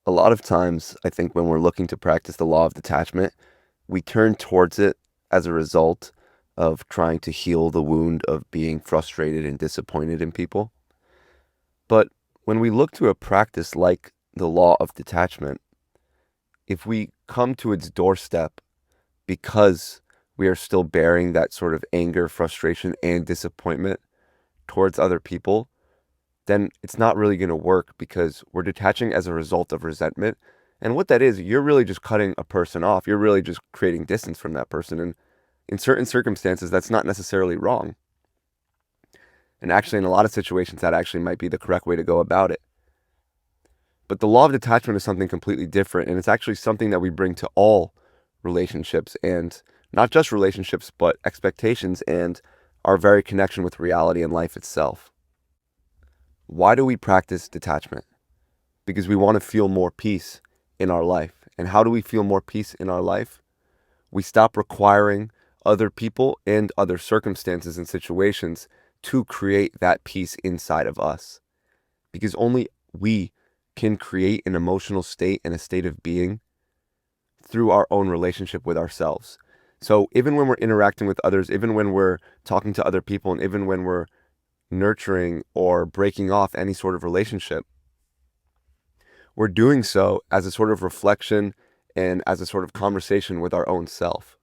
A lot of times, I think when we're looking to practice the law of detachment, we turn towards it as a result of trying to heal the wound of being frustrated and disappointed in people. But when we look to a practice like the law of detachment, if we come to its doorstep because we are still bearing that sort of anger, frustration, and disappointment towards other people, then it's not really going to work because we're detaching as a result of resentment. And what that is, you're really just cutting a person off. You're really just creating distance from that person. And in certain circumstances, that's not necessarily wrong. And actually, in a lot of situations, that actually might be the correct way to go about it. But the law of detachment is something completely different. And it's actually something that we bring to all relationships, and not just relationships, but expectations and our very connection with reality and life itself. Why do we practice detachment? Because we want to feel more peace in our life. And how do we feel more peace in our life? We stop requiring other people and other circumstances and situations to create that peace inside of us. Because only we can create an emotional state and a state of being through our own relationship with ourselves. So even when we're interacting with others, even when we're talking to other people, and even when we're nurturing or breaking off any sort of relationship, we're doing so as a sort of reflection and as a sort of conversation with our own self.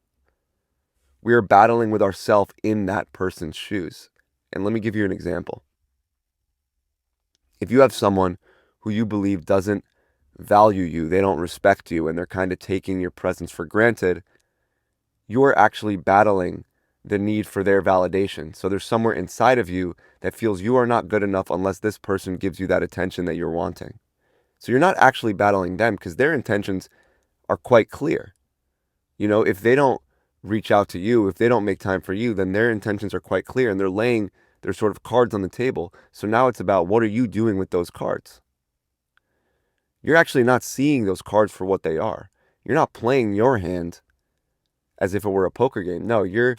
We are battling with ourself in that person's shoes. And let me give you an example. If you have someone who you believe doesn't value you, they don't respect you, and they're kind of taking your presence for granted, you're actually battling the need for their validation. So there's somewhere inside of you that feels you are not good enough unless this person gives you that attention that you're wanting. So you're not actually battling them because their intentions are quite clear. If they don't reach out to you, if they don't make time for you, then their intentions are quite clear and they're laying their sort of cards on the table. So now it's about what are you doing with those cards? You're actually not seeing those cards for what they are. You're not playing your hand as if it were a poker game. No, you're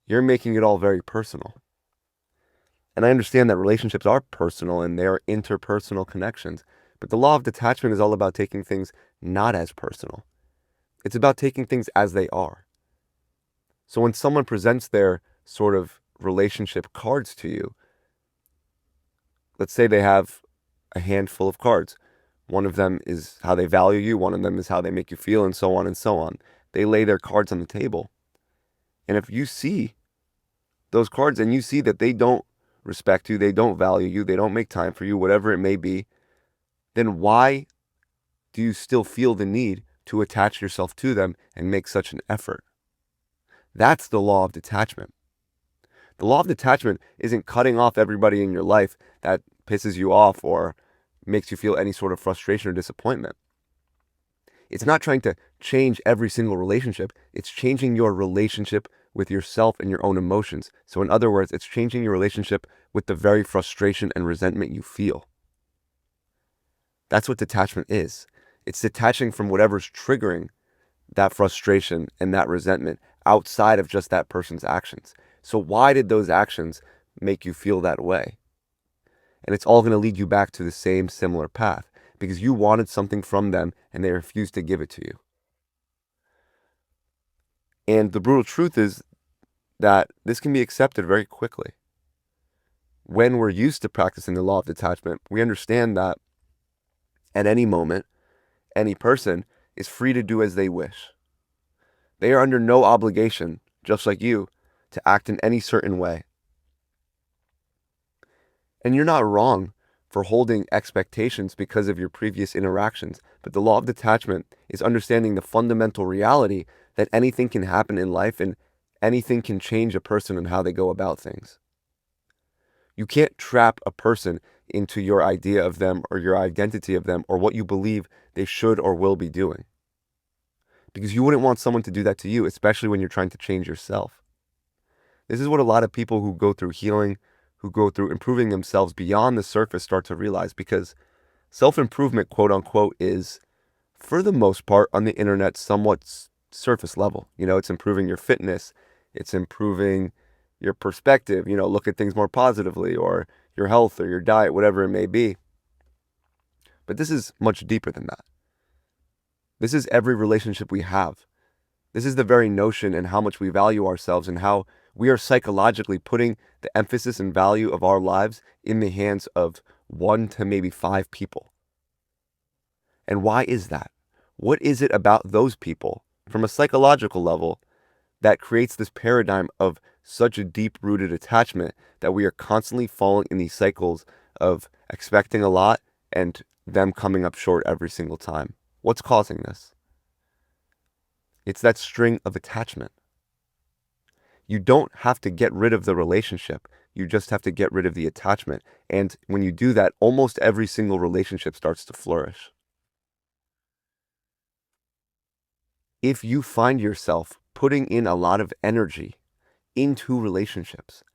making it all very personal. And I understand that relationships are personal and they are interpersonal connections. But the law of detachment is all about taking things not as personal. It's about taking things as they are. So when someone presents their sort of relationship cards to you, let's say they have a handful of cards. One of them is how they value you, one of them is how they make you feel, and so on and so on. They lay their cards on the table. And if you see those cards and you see that they don't respect you, they don't value you, they don't make time for you, whatever it may be, then why do you still feel the need to attach yourself to them and make such an effort? That's the law of detachment. The law of detachment isn't cutting off everybody in your life that pisses you off or makes you feel any sort of frustration or disappointment. It's not trying to change every single relationship. It's changing your relationship with yourself and your own emotions. So in other words, it's changing your relationship with the very frustration and resentment you feel. That's what detachment is. It's detaching from whatever's triggering that frustration and that resentment outside of just that person's actions. So why did those actions make you feel that way? And it's all going to lead you back to the same similar path because you wanted something from them and they refused to give it to you. And the brutal truth is that this can be accepted very quickly. When we're used to practicing the law of detachment, we understand that at any moment, any person is free to do as they wish. They are under no obligation, just like you, to act in any certain way. And you're not wrong for holding expectations because of your previous interactions, but the law of detachment is understanding the fundamental reality that anything can happen in life and anything can change a person and how they go about things. You can't trap a person into your idea of them or your identity of them or what you believe they should or will be doing. Because you wouldn't want someone to do that to you, especially when you're trying to change yourself. This is what a lot of people who go through healing, who go through improving themselves beyond the surface start to realize because self-improvement, quote unquote, is for the most part on the internet somewhat surface level. It's improving your fitness, it's improving your perspective, look at things more positively or your health or your diet, whatever it may be. But this is much deeper than that. This is every relationship we have. This is the very notion and how much we value ourselves and how we are psychologically putting the emphasis and value of our lives in the hands of 1 to maybe 5 people. And why is that? What is it about those people from a psychological level that creates this paradigm of such a deep-rooted attachment that we are constantly falling in these cycles of expecting a lot and them coming up short every single time? What's causing this? It's that string of attachment. You don't have to get rid of the relationship. You just have to get rid of the attachment. And when you do that, almost every single relationship starts to flourish. If you find yourself putting in a lot of energy into relationships,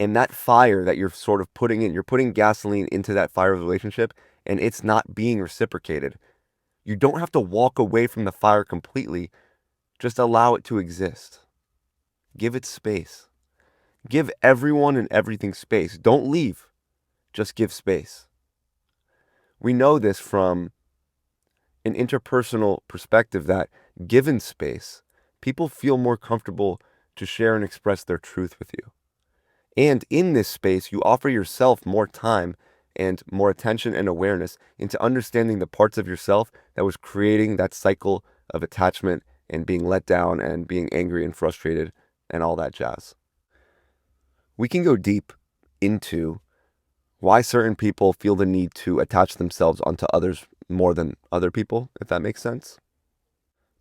and that fire that you're sort of putting in, you're putting gasoline into that fire of the relationship, and it's not being reciprocated, you don't have to walk away from the fire completely. Just allow it to exist. Give it space. Give everyone and everything space. Don't leave. Just give space. We know this from an interpersonal perspective that given space, people feel more comfortable to share and express their truth with you. And in this space, you offer yourself more time and more attention and awareness into understanding the parts of yourself that was creating that cycle of attachment and being let down and being angry and frustrated and all that jazz. We can go deep into why certain people feel the need to attach themselves onto others more than other people, if that makes sense.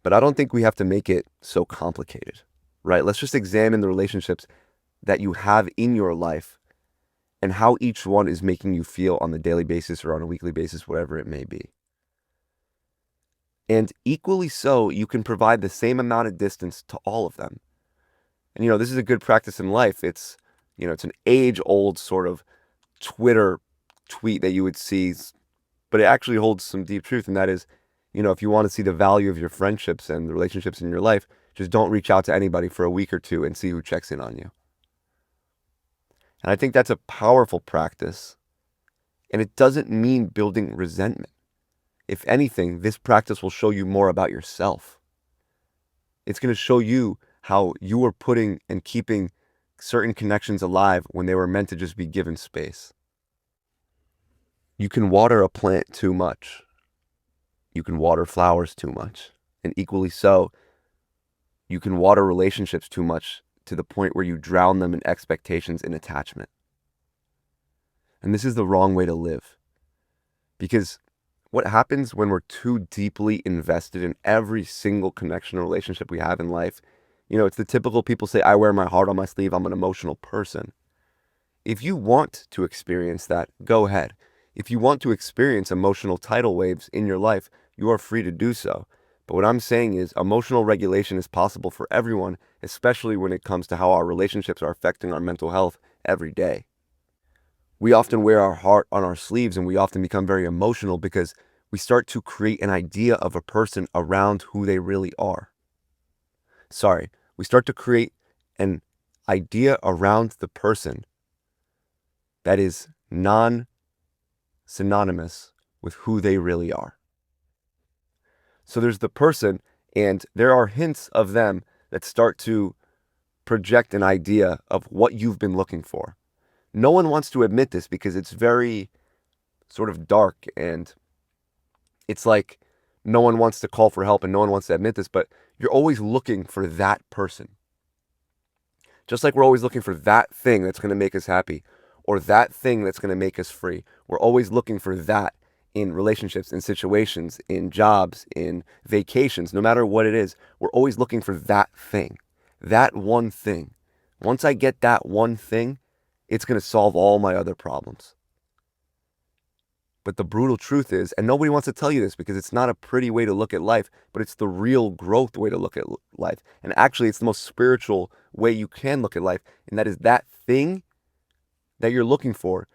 But I don't think we have to make it so complicated, right? Let's just examine the relationships that you have in your life and how each one is making you feel on a daily basis or on a weekly basis, whatever it may be. And equally so, you can provide the same amount of distance to all of them. And, this is a good practice in life. It's an age-old sort of Twitter tweet that you would see, but it actually holds some deep truth. And that is, if you want to see the value of your friendships and the relationships in your life, just don't reach out to anybody for a week or two and see who checks in on you. And I think that's a powerful practice. And it doesn't mean building resentment. If anything, this practice will show you more about yourself. It's going to show you how you are putting and keeping certain connections alive when they were meant to just be given space. You can water a plant too much. You can water flowers too much. And equally so, you can water relationships too much to the point where you drown them in expectations and attachment. And this is the wrong way to live. Because what happens when we're too deeply invested in every single connection or relationship we have in life? It's the typical people say, I wear my heart on my sleeve. I'm an emotional person. If you want to experience that, go ahead. If you want to experience emotional tidal waves in your life, you are free to do so. But what I'm saying is emotional regulation is possible for everyone, especially when it comes to how our relationships are affecting our mental health every day. We often wear our heart on our sleeves and we often become very emotional because we start to create an idea of a person around who they really are. We start to create an idea around the person that is non-synonymous with who they really are. So there's the person, and there are hints of them that start to project an idea of what you've been looking for. No one wants to admit this because it's very sort of dark, and it's like no one wants to call for help and no one wants to admit this, but you're always looking for that person. Just like we're always looking for that thing that's going to make us happy or that thing that's going to make us free. We're always looking for that in relationships, in situations, in jobs, in vacations, no matter what it is. We're always looking for that thing, that one thing. Once I get that one thing, it's going to solve all my other problems. But the brutal truth is, and nobody wants to tell you this because it's not a pretty way to look at life, but it's the real growth way to look at life. And actually, it's the most spiritual way you can look at life. And that is that thing that you're looking for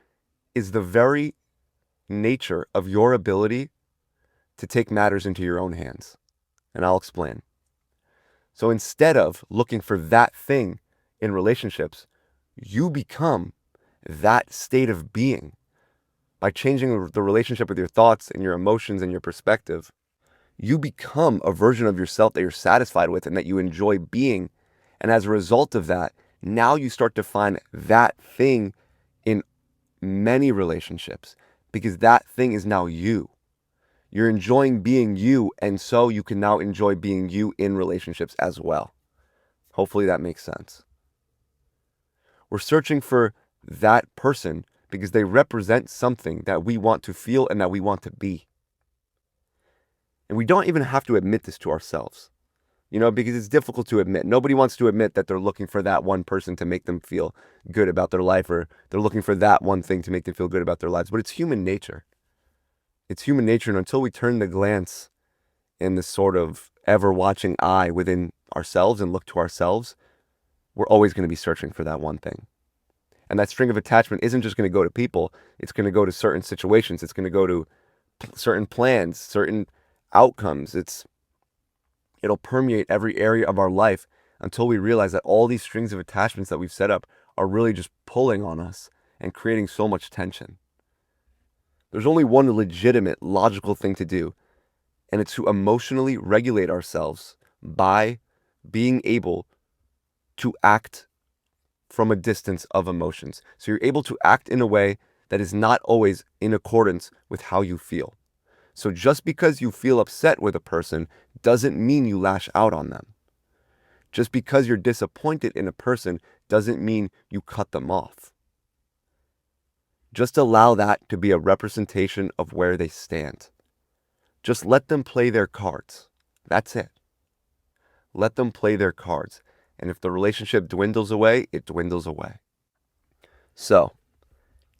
is the very nature of your ability to take matters into your own hands. And I'll explain. So instead of looking for that thing in relationships, you become that state of being by changing the relationship with your thoughts and your emotions and your perspective. you become a version of yourself that you're satisfied with and that you enjoy being. And as a result of that, now you start to find that thing in many relationships because that thing is now you. You're enjoying being you, and so you can now enjoy being you in relationships as well. Hopefully that makes sense. We're searching for that person because they represent something that we want to feel and that we want to be. And we don't even have to admit this to ourselves, because it's difficult to admit. Nobody wants to admit that they're looking for that one person to make them feel good about their life, or they're looking for that one thing to make them feel good about their lives. But it's human nature. It's human nature. And until we turn the glance in this sort of ever watching eye within ourselves and look to ourselves, we're always going to be searching for that one thing. And that string of attachment isn't just going to go to people. It's going to go to certain situations. It's going to go to certain plans, certain outcomes. It'll permeate every area of our life until we realize that all these strings of attachments that we've set up are really just pulling on us and creating so much tension. There's only one legitimate, logical thing to do, and it's to emotionally regulate ourselves by being able to act from a distance of emotions. So you're able to act in a way that is not always in accordance with how you feel. So just because you feel upset with a person doesn't mean you lash out on them. Just because you're disappointed in a person doesn't mean you cut them off. Just allow that to be a representation of where they stand. Just let them play their cards. That's it. Let them play their cards. And if the relationship dwindles away, it dwindles away. So,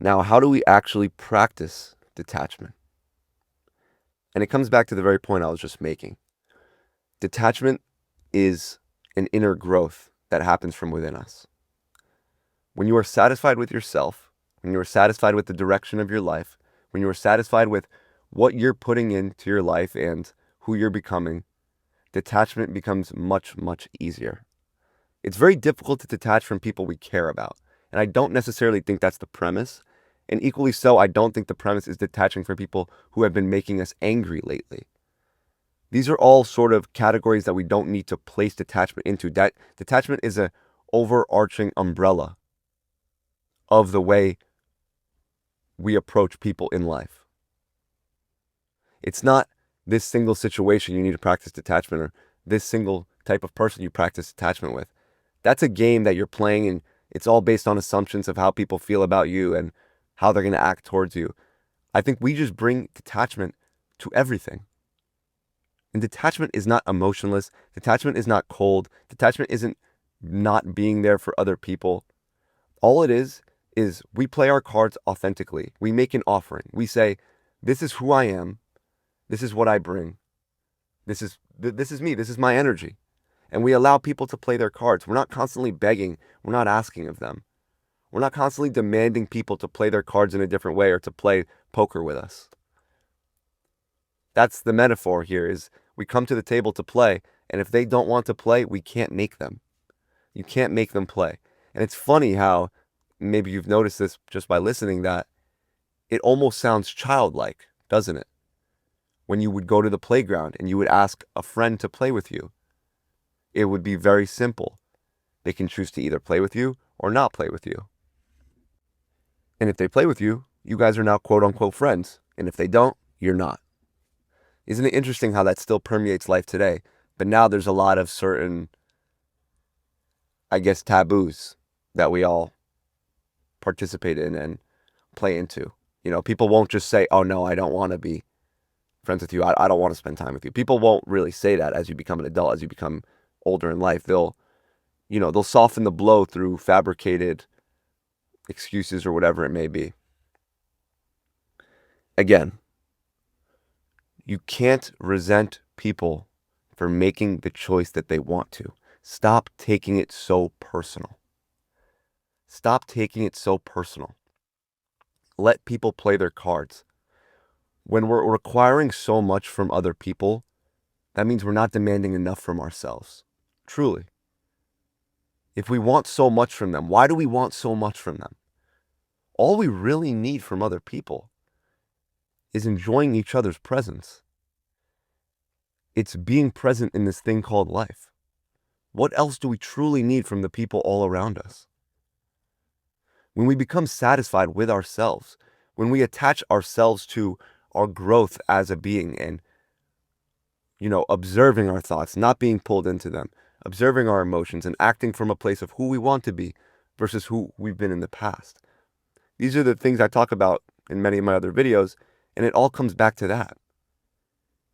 now how do we actually practice detachment? And it comes back to the very point I was just making. Detachment is an inner growth that happens from within us. When you are satisfied with yourself, when you are satisfied with the direction of your life, when you are satisfied with what you're putting into your life and who you're becoming, detachment becomes much, much easier. It's very difficult to detach from people we care about. And I don't necessarily think that's the premise. And equally so, I don't think the premise is detaching from people who have been making us angry lately. These are all sort of categories that we don't need to place detachment into. That detachment is an overarching umbrella of the way we approach people in life. It's not this single situation you need to practice detachment, or this single type of person you practice detachment with. That's a game that you're playing, and it's all based on assumptions of how people feel about you and how they're going to act towards you. I think we just bring detachment to everything. And detachment is not emotionless. Detachment is not cold. Detachment isn't not being there for other people. All it is we play our cards authentically. We make an offering. We say, this is who I am. This is what I bring. This is me. This is my energy. And we allow people to play their cards. We're not constantly begging. We're not asking of them. We're not constantly demanding people to play their cards in a different way or to play poker with us. That's the metaphor here, is we come to the table to play, and if they don't want to play, we can't make them. You can't make them play. And it's funny how, maybe you've noticed this just by listening, that it almost sounds childlike, doesn't it? When you would go to the playground and you would ask a friend to play with you, it would be very simple. They can choose to either play with you or not play with you. And if they play with you, you guys are now quote unquote friends. And if they don't, you're not. Isn't it interesting how that still permeates life today? But now there's a lot of certain, I guess, taboos that we all participate in and play into. People won't just say, oh no, I don't want to be friends with you. I don't want to spend time with you. People won't really say that as you become an adult, as you become older in life. They'll soften the blow through fabricated excuses or whatever it may be. Again, you can't resent people for making the choice that they want to. Stop taking it so personal. Stop taking it so personal. Let people play their cards. When we're requiring so much from other people, that means we're not demanding enough from ourselves. Truly. If we want so much from them, why do we want so much from them? All we really need from other people is enjoying each other's presence. It's being present in this thing called life. What else do we truly need from the people all around us? When we become satisfied with ourselves, when we attach ourselves to our growth as a being and, observing our thoughts, not being pulled into them, observing our emotions and acting from a place of who we want to be versus who we've been in the past. These are the things I talk about in many of my other videos, and it all comes back to that.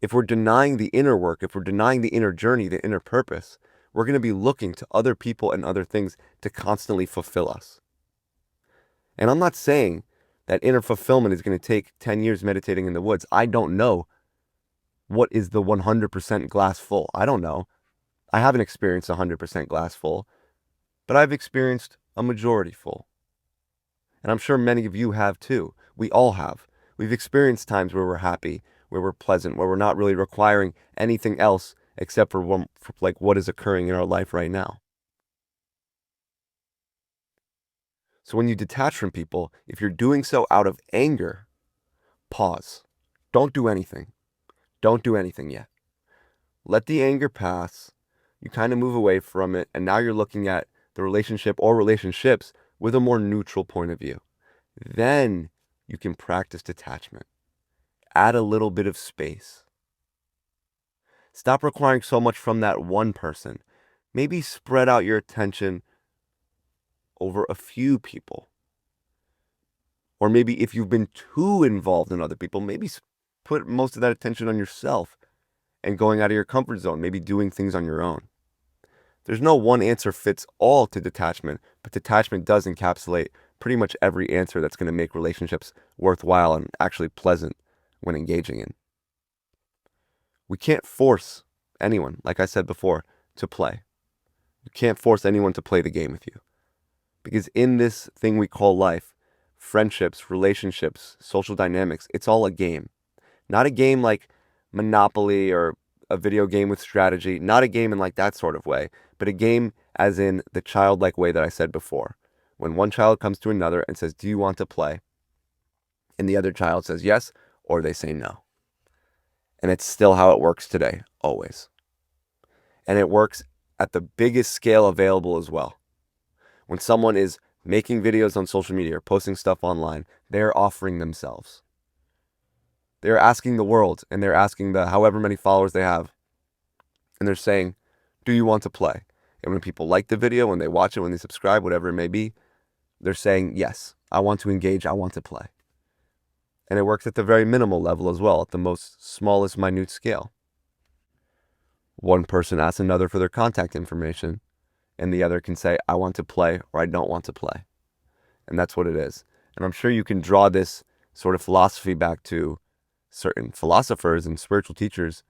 If we're denying the inner work, if we're denying the inner journey, the inner purpose, we're going to be looking to other people and other things to constantly fulfill us. And I'm not saying that inner fulfillment is going to take 10 years meditating in the woods. I don't know what is the 100% glass full. I don't know. I haven't experienced 100% glass full, but I've experienced a majority full. And I'm sure many of you have too. We all have. We've experienced times where we're happy, where we're pleasant, where we're not really requiring anything else except for what is occurring in our life right now. So when you detach from people, if you're doing so out of anger, pause. Don't do anything. Don't do anything yet. Let the anger pass. You kind of move away from it, and now you're looking at the relationship or relationships with a more neutral point of view. Then you can practice detachment. Add a little bit of space. Stop requiring so much from that one person. Maybe spread out your attention over a few people. Or maybe if you've been too involved in other people, maybe put most of that attention on yourself and going out of your comfort zone, maybe doing things on your own. There's no one answer fits all to detachment, but detachment does encapsulate pretty much every answer that's going to make relationships worthwhile and actually pleasant when engaging in. We can't force anyone, like I said before, to play. You can't force anyone to play the game with you. Because in this thing we call life, friendships, relationships, social dynamics, it's all a game. Not a game like Monopoly or a video game with strategy, not a game in like that sort of way, but a game as in the childlike way that I said before. When one child comes to another and says, "Do you want to play?" and the other child says yes, or they say no. And it's still how it works today, always. And it works at the biggest scale available as well. When someone is making videos on social media or posting stuff online, they're offering themselves. They're asking the world, and they're asking the however many followers they have, and they're saying, "Do you want to play?" And when people like the video, when they watch it, when they subscribe, whatever it may be, they're saying, "Yes, I want to engage, I want to play." And it works at the very minimal level as well, at the most smallest, minute scale. One person asks another for their contact information, and the other can say, "I want to play," or "I don't want to play." And that's what it is. And I'm sure you can draw this sort of philosophy back to certain philosophers and spiritual teachers,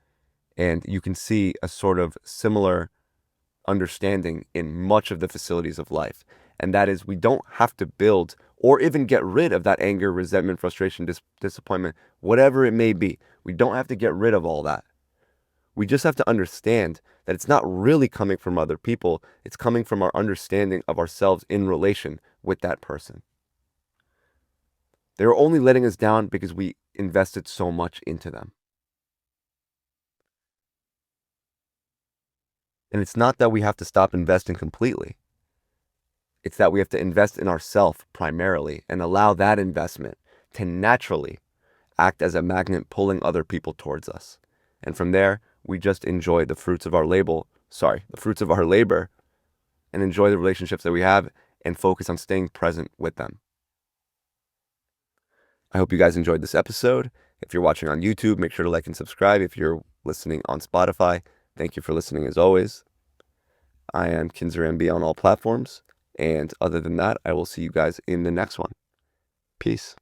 and you can see a sort of similar understanding in much of the facilities of life. And that is, we don't have to build or even get rid of that anger, resentment, frustration, disappointment, whatever it may be. We don't have to get rid of all that. We just have to understand that it's not really coming from other people. It's coming from our understanding of ourselves in relation with that person. They're only letting us down because we invested so much into them. And it's not that we have to stop investing completely. It's that we have to invest in ourselves primarily and allow that investment to naturally act as a magnet pulling other people towards us. And from there, we just enjoy the fruits of our the fruits of our labor, and enjoy the relationships that we have and focus on staying present with them. I hope you guys enjoyed this episode. If you're watching on YouTube, make sure to like and subscribe. If you're listening on Spotify, thank you for listening as always. I am Kinzer MB on all platforms. And other than that, I will see you guys in the next one. Peace.